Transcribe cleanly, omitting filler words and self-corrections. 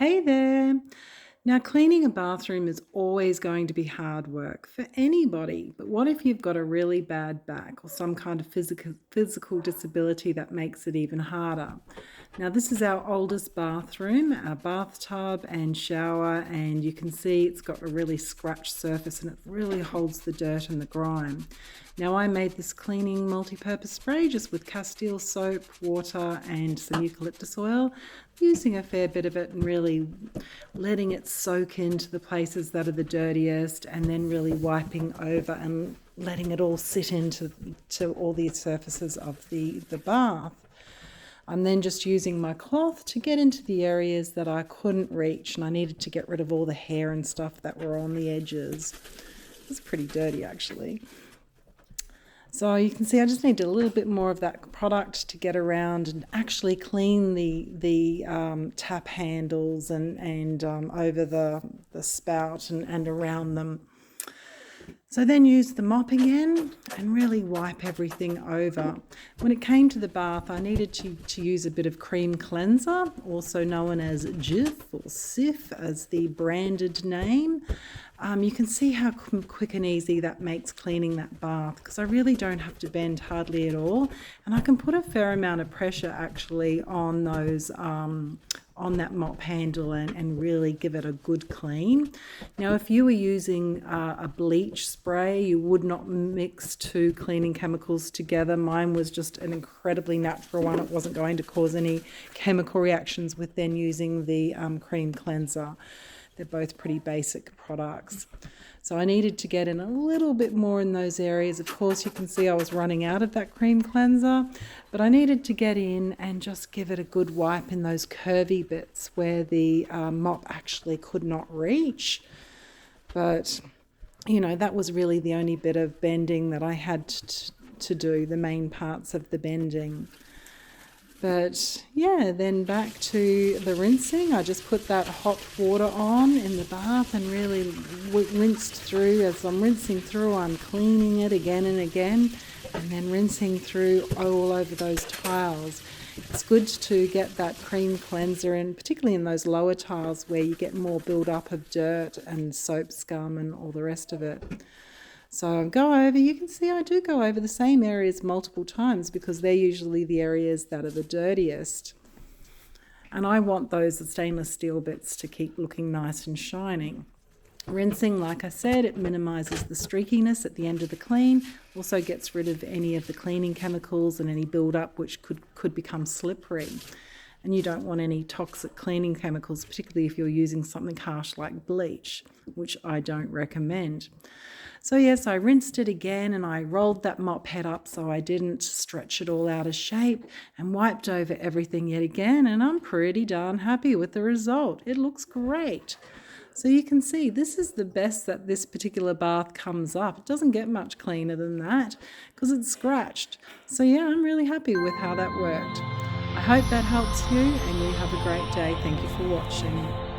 Hey there. Now, cleaning a bathroom is always going to be hard work for anybody, but what if you've got a really bad back or some kind of physical disability that makes it even harder? Now, this is our oldest bathroom, our bathtub and shower, and you can see it's got a really scratched surface and it really holds the dirt and the grime. Now, I made this cleaning multi-purpose spray just with castile soap, water and some eucalyptus oil, using a fair bit of it and really letting it soak into the places that are the dirtiest, and then really wiping over and letting it all sit into all the surfaces of the bath. I'm then just using my cloth to get into the areas that I couldn't reach, and I needed to get rid of all the hair and stuff that were on the edges. It's pretty dirty actually. So you can see I just need a little bit more of that product to get around and actually clean the tap handles and over the spout and around them. So then use the mop again and really wipe everything over. When it came to the bath, I needed to use a bit of cream cleanser, also known as Jif or Sif as the branded name. You can see how quick and easy that makes cleaning that bath, because I really don't have to bend hardly at all, and I can put a fair amount of pressure actually on those on that mop handle and really give it a good clean. Now, if you were using a bleach spray, you would not mix two cleaning chemicals together. Mine was just an incredibly natural one. It wasn't going to cause any chemical reactions with then using the cream cleanser. They're both pretty basic products. So I needed to get in a little bit more in those areas. Of course, you can see I was running out of that cream cleanser, but I needed to get in and just give it a good wipe in those curvy bits where the mop actually could not reach. But, you know, that was really the only bit of bending that I had to do, the main parts of the bending. But yeah, then back to the rinsing. I just put that hot water on in the bath and really rinsed through. As I'm rinsing through, I'm cleaning it again and again, and then rinsing through all over those tiles. It's good to get that cream cleanser in, particularly in those lower tiles where you get more build-up of dirt and soap scum and all the rest of it. So you can see I do go over the same areas multiple times because they're usually the areas that are the dirtiest. And I want those stainless steel bits to keep looking nice and shining. Rinsing, like I said, it minimises the streakiness at the end of the clean, also gets rid of any of the cleaning chemicals and any build-up which could become slippery. And you don't want any toxic cleaning chemicals, particularly if you're using something harsh like bleach, which I don't recommend. So yes, I rinsed it again and I rolled that mop head up so I didn't stretch it all out of shape, and wiped over everything yet again, and I'm pretty darn happy with the result. It looks great. So you can see this is the best that this particular bath comes up. It doesn't get much cleaner than that because it's scratched. So yeah, I'm really happy with how that worked. I hope that helps you and you have a great day. Thank you for watching.